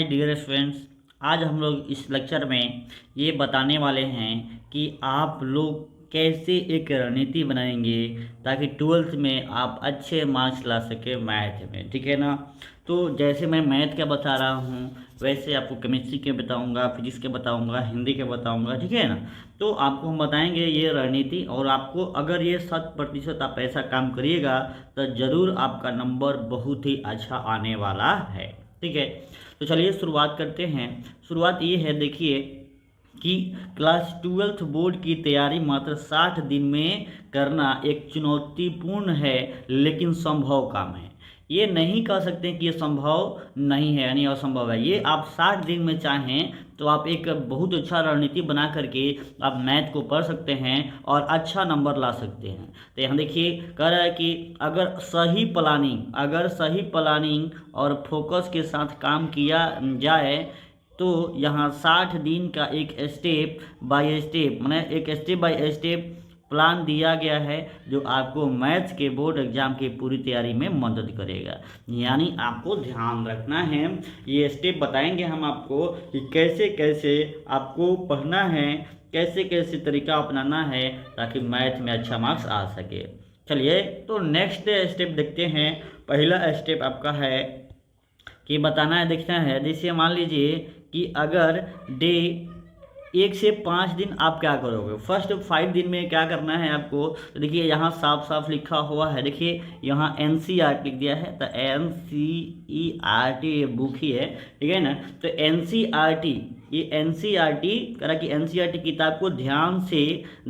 Dear students, आज हम लोग इस लेक्चर में ये बताने वाले हैं कि आप लोग कैसे एक रणनीति बनाएंगे ताकि ट्वेल्थ में आप अच्छे मार्क्स ला सके मैथ में। ठीक है ना। तो जैसे मैं मैथ का बता रहा हूँ वैसे आपको केमिस्ट्री के बताऊँगा, फिजिक्स के बताऊँगा, हिंदी के बताऊँगा। ठीक है ना। तो आपको हम बताएंगे ये रणनीति, और आपको अगर ये 100% आप ऐसा काम करिएगा तो ज़रूर आपका नंबर बहुत ही अच्छा आने वाला है। ठीक है। तो चलिए शुरुआत करते हैं। शुरुआत ये है, देखिए कि क्लास 12th बोर्ड की तैयारी मात्र 60 दिन में करना एक चुनौतीपूर्ण है लेकिन संभव काम है। ये नहीं कह सकते कि ये संभव नहीं है यानी असंभव है। ये आप 60 दिन में चाहें तो आप एक बहुत अच्छा रणनीति बना करके आप मैथ को पढ़ सकते हैं और अच्छा नंबर ला सकते हैं। तो यहाँ देखिए कह रहा है कि अगर सही प्लानिंग और फोकस के साथ काम किया जाए तो यहाँ 60 दिन का एक स्टेप बाय स्टेप एक स्टेप बाय स्टेप प्लान दिया गया है जो आपको मैथ्स के बोर्ड एग्जाम की पूरी तैयारी में मदद करेगा। यानी आपको ध्यान रखना है, ये स्टेप बताएंगे हम आपको कि कैसे कैसे आपको पढ़ना है, कैसे कैसे तरीका अपनाना है ताकि मैथ में अच्छा मार्क्स आ सके। चलिए तो नेक्स्ट स्टेप देखते हैं। पहला स्टेप आपका है कि बताना है, देखना है। जैसे मान लीजिए कि अगर डे 1 से 5 दिन आप क्या करोगे, फर्स्ट 5 दिन में क्या करना है आपको। तो देखिए यहाँ साफ साफ लिखा हुआ है, देखिए यहाँ NCERT लिख दिया है। तो NCERT ये बुक ही है, ठीक है ना। तो NCERT ये NCERT करा कि NCERT किताब को ध्यान से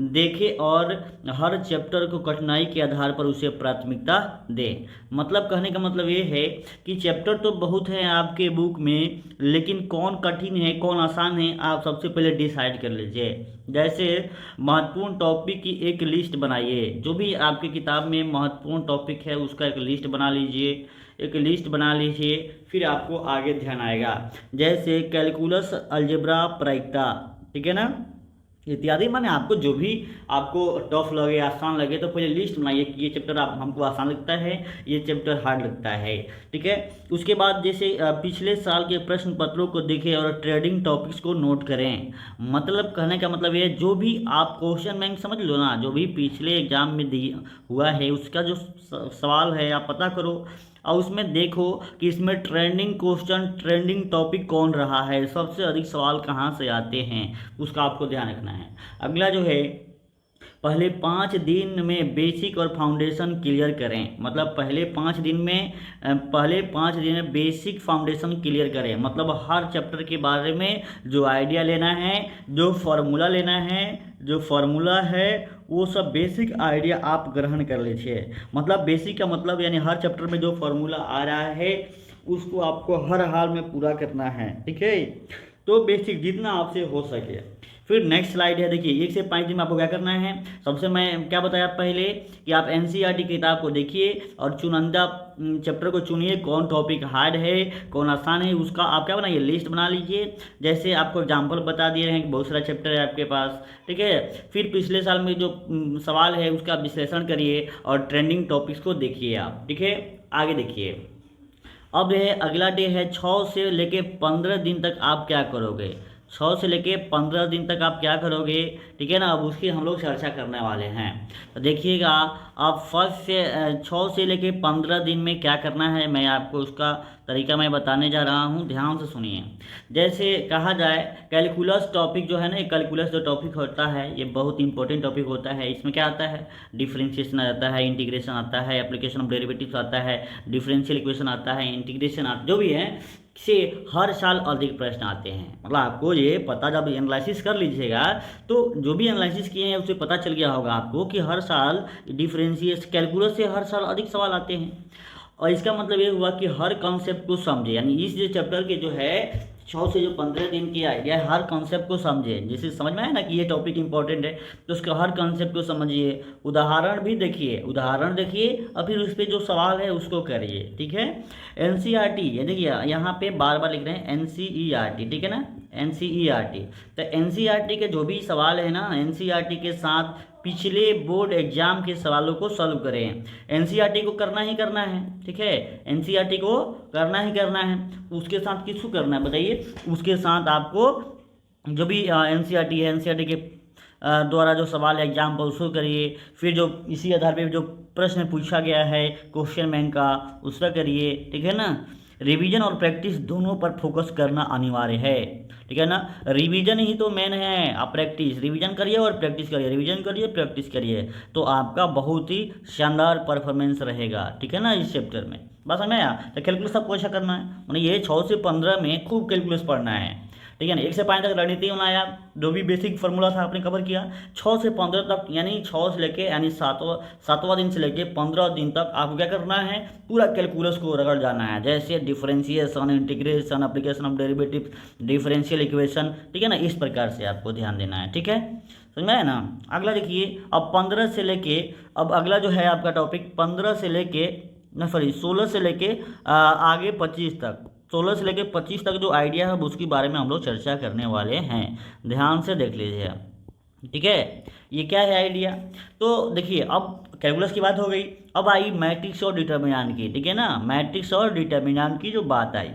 देखे और हर चैप्टर को कठिनाई के आधार पर उसे प्राथमिकता दे। मतलब कहने का मतलब ये है कि चैप्टर तो बहुत है आपके बुक में, लेकिन कौन कठिन है कौन आसान है आप सबसे पहले डिसाइड कर लीजिए। जैसे महत्वपूर्ण टॉपिक की एक लिस्ट बनाइए, जो भी आपकी किताब में महत्वपूर्ण टॉपिक है उसका एक लिस्ट बना लीजिए, फिर आपको आगे ध्यान आएगा। जैसे कैलकुलस, अलजेब्रा, प्रायिकता, ठीक है ना, इत्यादि। माने आपको जो भी आपको टफ लगे आसान लगे तो पहले लिस्ट बनाइए कि ये चैप्टर आप हमको आसान लगता है, ये चैप्टर हार्ड लगता है। ठीक है। उसके बाद जैसे पिछले साल के प्रश्न पत्रों को देखें और ट्रेडिंग टॉपिक्स को नोट करें। मतलब कहने का मतलब ये, जो भी आप क्वेश्चन बैंक समझ लो ना, जो भी पिछले एग्जाम में हुआ है उसका जो सवाल है आप पता करो और उसमें देखो कि इसमें ट्रेंडिंग क्वेश्चन, ट्रेंडिंग टॉपिक कौन रहा है, सबसे अधिक सवाल कहाँ से आते हैं, उसका आपको ध्यान रखना है। अगला जो है, पहले 5 दिन में बेसिक और फाउंडेशन क्लियर करें। मतलब पहले 5 दिन में बेसिक फाउंडेशन क्लियर करें। मतलब हर चैप्टर के बारे में जो आइडिया लेना है, जो फार्मूला है वो सब बेसिक आइडिया आप ग्रहण कर लीजिए। मतलब बेसिक का मतलब यानी हर चैप्टर में जो फार्मूला आ रहा है उसको आपको हर हाल में पूरा करना है। ठीक है। तो बेसिक जितना आपसे हो सके। फिर नेक्स्ट स्लाइड है, देखिए 1 से 5 दिन में आपको क्या करना है। सबसे मैं क्या बताया पहले कि आप NCERT किताब को देखिए और चुनिंदा चैप्टर को चुनिए, कौन टॉपिक हार्ड है कौन आसान है, उसका आप क्या बनाइए, लिस्ट बना लीजिए। जैसे आपको एग्जाम्पल बता दिए हैं कि बहुत सारा चैप्टर है आपके पास। ठीक है। फिर पिछले साल में जो सवाल है उसका विश्लेषण करिए और ट्रेंडिंग टॉपिक्स को देखिए आप। ठीक है। आगे देखिए, अब है अगला डे है 6 से लेके 15 दिन तक आप क्या करोगे। 6 से लेके 15 दिन तक आप क्या करोगे, ठीक है ना। अब उसकी हम लोग चर्चा करने वाले हैं। तो देखिएगा आप 6 से लेके 15 दिन में क्या करना है, मैं आपको उसका तरीका मैं बताने जा रहा हूँ, ध्यान से सुनिए। जैसे कहा जाए कैलकुलस टॉपिक जो है ना, कैलकुलस जो टॉपिक होता है ये बहुत इंपॉर्टेंट टॉपिक होता है। इसमें क्या आता है, डिफरेंशिएशन आता है, इंटीग्रेशन आता है, एप्लीकेशन ऑफ डेरिवेटिव्स आता है, डिफरेंशियल इक्वेशन आता है, इंटीग्रेशन आता, जो भी है से हर साल अधिक प्रश्न आते हैं। मतलब आपको ये पता, जब एनालिसिस कर लीजिएगा तो जो भी एनालिसिस किए हैं उससे पता चल गया होगा आपको कि हर साल डिफरेंशिएशन कैलकुलस से हर साल अधिक सवाल आते हैं। और इसका मतलब ये हुआ कि हर कॉन्सेप्ट को समझे, यानी इस जो चैप्टर के जो है 6 से जो 15 दिन की आइडिया है, हर कॉन्सेप्ट को समझे। जैसे समझ में आया ना कि ये टॉपिक इंपॉर्टेंट है तो उसका हर कॉन्सेप्ट को समझिए, उदाहरण देखिए और फिर उस पर जो सवाल है उसको करिए। ठीक है। NCERT ये देखिए यहाँ पे बार बार लिख रहे हैं NCERT, ठीक है ना, NCERT। तो NCERT के जो भी सवाल है ना, NCERT के साथ पिछले बोर्ड एग्जाम के सवालों को सॉल्व करें। एनसीईआरटी को करना ही करना है, ठीक है, एनसीईआरटी को करना ही करना है। उसके साथ किसको करना है बताइए, उसके साथ आपको जो भी एनसीईआरटी है, एनसीईआरटी के द्वारा जो सवाल एग्जाम पर उसको करिए। फिर जो इसी आधार पे जो प्रश्न पूछा गया है क्वेश्चन बैंक का उसका करिए, ठीक है ना। रिवीजन और प्रैक्टिस दोनों पर फोकस करना अनिवार्य है, ठीक है ना। रिवीजन ही तो मेन है, आप प्रैक्टिस रिवीजन करिए और प्रैक्टिस करिए, रिवीजन करिए प्रैक्टिस करिए, तो आपका बहुत ही शानदार परफॉर्मेंस रहेगा, ठीक है ना। इस चैप्टर में बस हमें तो कैलकुलस आपको अच्छा करना है, मतलब ये 6 से 15 में खूब कैलकुलस पढ़ना है, ठीक है ना। 1 से 5 तक रणनीति बनाया, जो भी बेसिक फार्मूला था आपने कवर किया। 6 से 15 तक यानी 6 से लेके यानी सातवां दिन से लेके 15 दिन तक आपको क्या करना है, पूरा कैलकुलस को रगड़ जाना है। जैसे differentiation, integration, application of derivative, differential equation, ठीक है ना। इस प्रकार से आपको ध्यान देना है, ठीक है, समझ में है ना। अगला देखिए, अब 15 से लेके, अब अगला जो है आपका टॉपिक 15 से लेके 16 से लेके आगे 25 तक, 16 से लेकर 25 तक जो आइडिया है उसके बारे में हम लोग चर्चा करने वाले हैं। ध्यान से देख लीजिए, ठीक है। ये क्या है आइडिया, तो देखिए अब कैलकुलस की बात हो गई, अब आई मैट्रिक्स और डिटर्मिनेंट की, ठीक है ना। मैट्रिक्स और डिटर्मिनेंट की जो बात आई,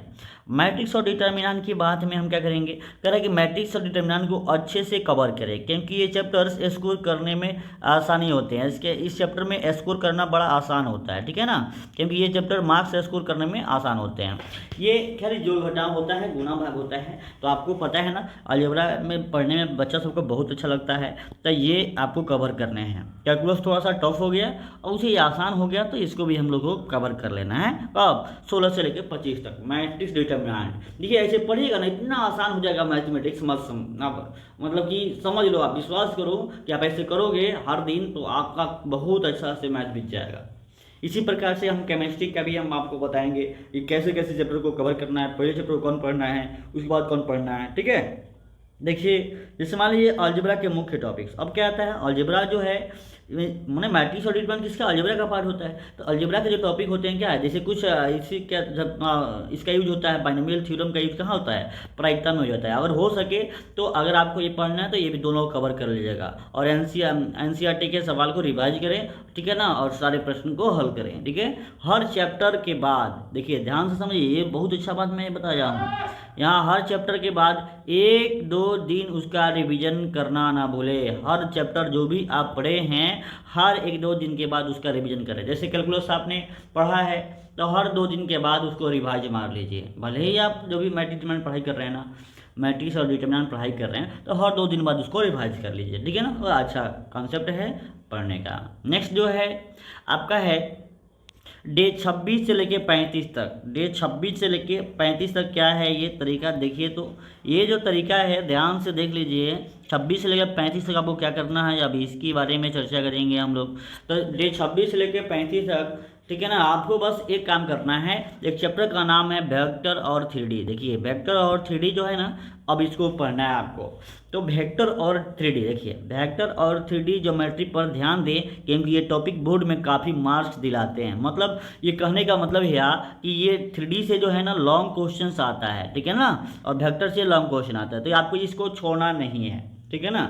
मैट्रिक्स और डिटर्मिनेंट की बात में हम क्या करेंगे, कह रहे हैं कि मैट्रिक्स और डिटर्मिनेंट को अच्छे से कवर करें, क्योंकि ये चैप्टर्स स्कोर करने में आसानी होते हैं। इस चैप्टर में स्कोर करना बड़ा आसान होता है, ठीक है ना, क्योंकि ये चैप्टर मार्क्स स्कोर करने में आसान होते हैं। ये खैर जो घटाव होता है, गुना भाग होता है, तो आपको पता है ना, अलजेब्रा में पढ़ने में बच्चा सबको बहुत अच्छा लगता है, तो ये आपको कवर करने हैं। कैलकुलस थोड़ा सा टफ हो गया और उसे आसान हो गया, तो इसको भी हम लोग को कवर कर लेना है। अब 16 से लेकर 25 तक मैट्रिक्स डिटर्मिनेंट, देखिए ऐसे पढ़िएगा ना, इतना आसान हो जाएगा मैथमेटिक्स, मतलब कि समझ लो, आप विश्वास करो कि आप ऐसे करोगे हर दिन तो आपका बहुत अच्छा से मैथ बीत जाएगा। इसी प्रकार से हम केमिस्ट्री का भी हम आपको बताएंगे कि कैसे कैसे चैप्टर को कवर करना है, पहले चैप्टर को कौन पढ़ना है, उसके बाद कौन पढ़ना है, ठीक है। देखिए जैसे मान लीजिए अलजेब्रा के मुख्य टॉपिक्स, अब क्या आता है, अलजेब्रा जो है मैंने मैट्रिक्स और डिटर्मिनेंट किसका, अलजेब्रा का पार्ट होता है। तो अलजेब्रा के जो टॉपिक होते हैं क्या है, जैसे कुछ इसी क्या जब इसका यूज होता है, बाइनोमियल थ्योरम का यूज कहाँ होता है, प्रायिकता में हो जाता है। अगर हो सके तो अगर आपको ये पढ़ना है तो ये भी दोनों कवर कर लीजिएगा, और एनसीईआरटी के सवाल को रिवाइज करें, ठीक है ना, और सारे प्रश्न को हल करें, ठीक है। हर चैप्टर के बाद देखिए ध्यान से समझिए, ये बहुत अच्छा बात मैं बता रहा हूँ, यहाँ हर चैप्टर के बाद 1-2 दिन उसका रिवीजन करना ना भूले। हर चैप्टर जो भी आप पढ़े हैं हर 1-2 दिन के बाद उसका रिवीजन करें। जैसे कैलकुलस आपने पढ़ा है तो हर 2 दिन के बाद उसको रिवाइज मार लीजिए। भले ही आप जो भी मैट्रिक्स डिटर्मिनेंट पढ़ाई कर रहे हैं ना, मैट्रिक्स और डिटर्मिनेंट पढ़ाई कर रहे हैं, तो हर 2 दिन बाद उसको रिवाइज कर लीजिए, ठीक है ना। तो अच्छा कॉन्सेप्ट है पढ़ने का। नेक्स्ट जो है आपका है डे 26 से लेके 35 तक। डे 26 से लेके 35 तक क्या है ये तरीका, देखिए तो ये जो तरीका है ध्यान से देख लीजिए। 26 से लेकर 35 तक आपको क्या करना है, अभी इसके बारे में चर्चा करेंगे हम लोग। तो डे 26 से लेकर 35 तक, ठीक है ना, आपको बस एक काम करना है। एक चैप्टर का नाम है वेक्टर और 3D। देखिए वेक्टर और 3D जो है ना, अब इसको पढ़ना है आपको। तो वेक्टर और 3D, देखिए वेक्टर और 3D ज्योमेट्री पर ध्यान दें, क्योंकि ये टॉपिक बोर्ड में काफ़ी मार्क्स दिलाते हैं। मतलब ये कहने का मतलब है कि ये 3D से जो है ना लॉन्ग क्वेश्चन आता है, ठीक है ना, और वेक्टर से लॉन्ग क्वेश्चन आता है, तो आपको इसको छोड़ना नहीं है, ठीक है ना।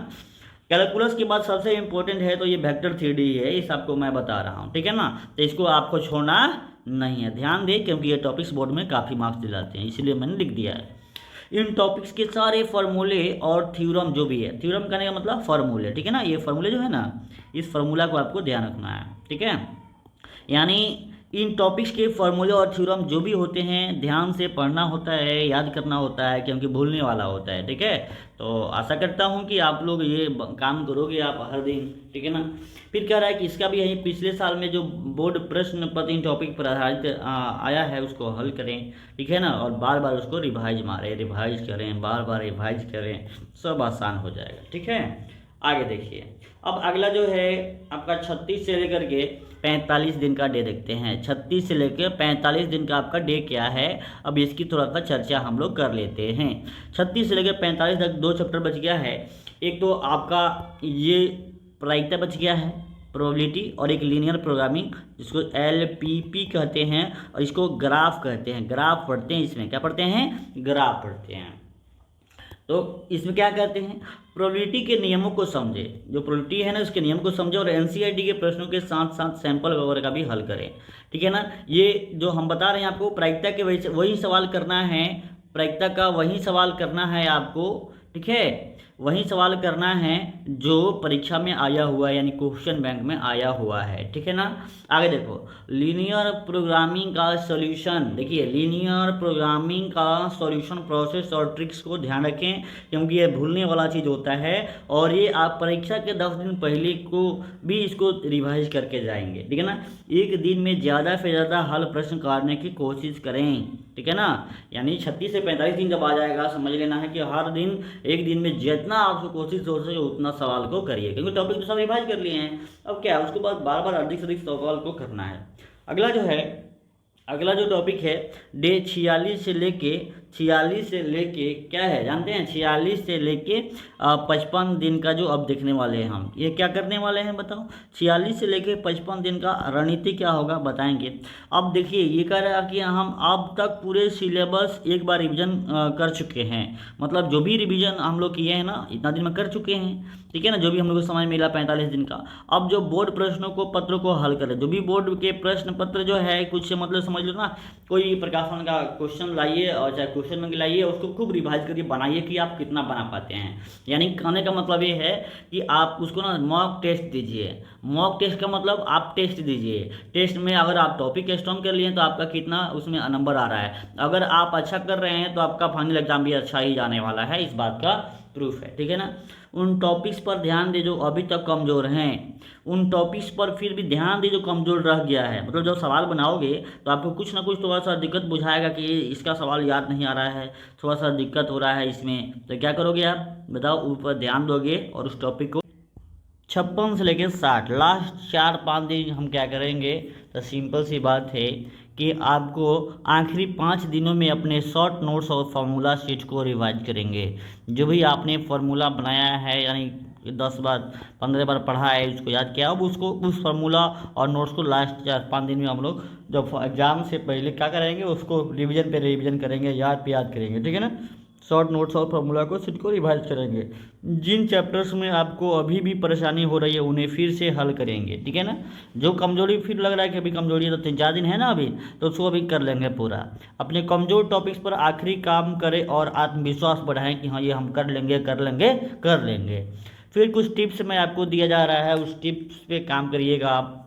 कैलकुलस के बाद सबसे इम्पोर्टेंट है तो ये वेक्टर 3D है, इस आपको मैं बता रहा हूँ, ठीक है ना। तो इसको आपको छोड़ना नहीं है, ध्यान दें, क्योंकि ये टॉपिक्स बोर्ड में काफ़ी मार्क्स दिलाते हैं, इसलिए मैंने लिख दिया है। इन टॉपिक्स के सारे फार्मूले और थ्योरम जो भी है, थ्योरम करने का मतलब फार्मूले, ठीक है ना, ये फार्मूले जो है ना, इस फार्मूला को आपको ध्यान रखना है, ठीक है। यानी इन टॉपिक्स के फार्मूले और थ्योरम जो भी होते हैं ध्यान से पढ़ना होता है, याद करना होता है, क्योंकि भूलने वाला होता है, ठीक है। तो आशा करता हूँ कि आप लोग ये काम करोगे आप हर दिन, ठीक है ना। फिर कह रहा है कि इसका भी यही पिछले साल में जो बोर्ड प्रश्न पत्र इन टॉपिक पर आधारित आया है उसको हल करें, ठीक है ना, और बार बार उसको रिवाइज मारें, रिवाइज करें, बार बार रिवाइज करें, सब आसान हो जाएगा, ठीक है। आगे देखिए, अब अगला जो है आपका 36 से लेकर के 45 दिन का डे देखते हैं। 36 से लेकर 45 दिन का आपका डे क्या है, अब इसकी थोड़ा सा चर्चा हम लोग कर लेते हैं। 36 से लेकर 45 तक 2 चैप्टर बच गया है। एक तो आपका ये प्रायिकता बच गया है, प्रोबेबिलिटी, और एक लीनियर प्रोग्रामिंग जिसको LPP कहते हैं, और इसको ग्राफ कहते हैं। ग्राफ पढ़ते हैं, इसमें क्या पढ़ते हैं, ग्राफ पढ़ते हैं। तो इसमें क्या कहते हैं, प्रोबेबिलिटी के नियमों को समझे, जो प्रोबेबिलिटी है ना उसके नियम को समझे और एनसीईआरटी के प्रश्नों के साथ साथ सैंपल वगैरह का भी हल करें। ठीक है ना। ये जो हम बता रहे हैं आपको प्रायिकता के वही सवाल करना है, प्रायिकता का वही सवाल करना है आपको। ठीक है, वही सवाल करना है जो परीक्षा में आया हुआ है, यानी क्वेश्चन बैंक में आया हुआ है। ठीक है ना। आगे देखो, लीनियर प्रोग्रामिंग का सॉल्यूशन। देखिए, लीनियर प्रोग्रामिंग का सॉल्यूशन प्रोसेस और ट्रिक्स को ध्यान रखें, क्योंकि ये भूलने वाला चीज़ होता है और ये आप परीक्षा के 10 दिन पहले को भी इसको रिवाइज करके जाएंगे। ठीक है ना। एक दिन में ज़्यादा से ज़्यादा हल प्रश्न करने की कोशिश करें। ठीक है ना। यानी 36 से 45 दिन जब आ जाएगा, समझ लेना है कि हर दिन एक दिन में जितना आपको कोशिश हो सके उतना सवाल को करिए, क्योंकि टॉपिक तो सब रिवाइज कर लिए हैं। अब क्या है, उसके बाद बार बार अधिक से अधिक सवाल को करना है। अगला जो टॉपिक है डे 46 से लेके क्या है जानते हैं, 46 से लेके 55 दिन का जो अब देखने वाले हैं हम, ये क्या करने वाले हैं बताओ। 46 से लेके 55 दिन का रणनीति क्या होगा बताएंगे। अब देखिए, ये कह रहा है कि हम अब तक पूरे सिलेबस एक बार रिवीजन कर चुके हैं, मतलब जो भी रिवीजन हम लोग किए हैं ना इतना दिन में कर चुके हैं। ठीक है ना, जो भी हम लोग को समय मिला 45 दिन का। अब जो बोर्ड प्रश्नों को पत्रों को हल करें, जो भी बोर्ड के प्रश्न पत्र जो है कुछ मतलब समझ लो ना, कोई प्रकाशन का क्वेश्चन लाइए और चाहे क्वेश्चन में लाइए, उसको खूब रिवाइज करके बनाइए कि आप कितना बना पाते हैं। यानी कहने का मतलब ये है कि आप उसको ना मॉक टेस्ट दीजिए। मॉक टेस्ट का मतलब आप टेस्ट दीजिए। टेस्ट में अगर आप टॉपिक स्ट्रॉन्ग कर लिए तो आपका कितना उसमें नंबर आ रहा है, अगर आप अच्छा कर रहे हैं तो आपका फाइनल एग्जाम भी अच्छा ही जाने वाला है, इस बात का प्रूफ है। ठीक है ना। उन टॉपिक्स पर ध्यान दे जो अभी तक कमज़ोर हैं, उन टॉपिक्स पर फिर भी ध्यान दे जो कमज़ोर रह गया है। मतलब जब सवाल बनाओगे तो आपको कुछ ना कुछ थोड़ा सा दिक्कत बुझाएगा कि इसका सवाल याद नहीं आ रहा है, थोड़ा सा दिक्कत हो रहा है इसमें, तो क्या करोगे आप बताओ, ऊपर ध्यान दोगे और उस टॉपिक को 56 से लेकर 60 लास्ट 4-5 दिन हम क्या करेंगे, तो सिंपल सी बात है कि आपको आखिरी 5 दिनों में अपने शॉर्ट नोट्स और फार्मूला शीट को रिवाइज करेंगे। जो भी आपने फार्मूला बनाया है, यानी 10 बार 15 बार पढ़ा है, उसको याद किया, अब उसको उस फार्मूला और नोट्स को लास्ट 4-5 दिन में हम लोग जब एग्जाम से पहले क्या करेंगे, उसको रिवीजन पे रिवीजन करेंगे, याद पे याद करेंगे। ठीक है ना। शॉर्ट नोट्स और फार्मूला को सीट को रिवाइज करेंगे। जिन चैप्टर्स में आपको अभी भी परेशानी हो रही है उन्हें फिर से हल करेंगे। ठीक है ना। जो कमजोरी फिर लग रहा है कि अभी कमजोरी है, तो 3-4 दिन है ना अभी, तो उसको अभी कर लेंगे पूरा। अपने कमजोर टॉपिक्स पर आखिरी काम करें और आत्मविश्वास बढ़ाएं कि हाँ ये हम कर लेंगे। फिर कुछ टिप्स में आपको दिया जा रहा है, उस टिप्स पे काम करिएगा आप।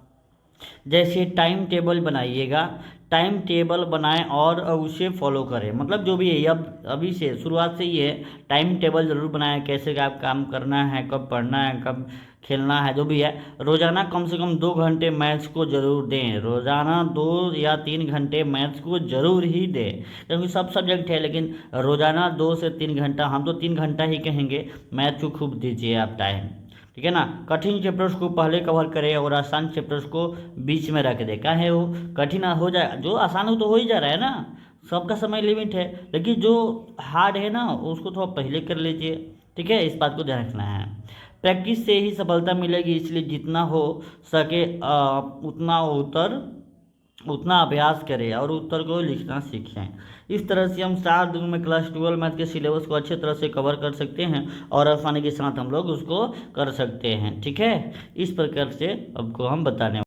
जैसे टाइम टेबल बनाइएगा, टाइम टेबल बनाएं और उसे फॉलो करें। मतलब जो भी है अब अभी से शुरुआत से ही है, टाइम टेबल ज़रूर बनाएं, कैसे क्या काम करना है, कब पढ़ना है, कब खेलना है, जो भी है। रोज़ाना कम से कम 2 घंटे मैथ्स को ज़रूर दें, रोज़ाना 2 या 3 घंटे मैथ्स को ज़रूर ही दें, क्योंकि सब सब्जेक्ट है, लेकिन रोज़ाना 2 से 3 घंटा, हम तो 3 घंटा ही कहेंगे, मैथ को खूब दीजिए आप टाइम। ठीक है ना। कठिन चैप्टर्स को पहले कवर करें और आसान चैप्टर्स को बीच में रख दे। क्या है वो कठिन हो जाए, जो आसान हो तो हो ही जा रहा है ना, सबका समय लिमिट है, लेकिन जो हार्ड है ना उसको थोड़ा पहले कर लीजिए। ठीक है, इस बात को ध्यान रखना है। प्रैक्टिस से ही सफलता मिलेगी, इसलिए जितना हो सके उतना अभ्यास करें और उत्तर को लिखना सीखें। इस तरह से हम 4 दिन में क्लास 12 मैथ के सिलेबस को अच्छे तरह से कवर कर सकते हैं और आसानी के साथ हम लोग उसको कर सकते हैं। ठीक है, इस प्रकार से आपको हम बताने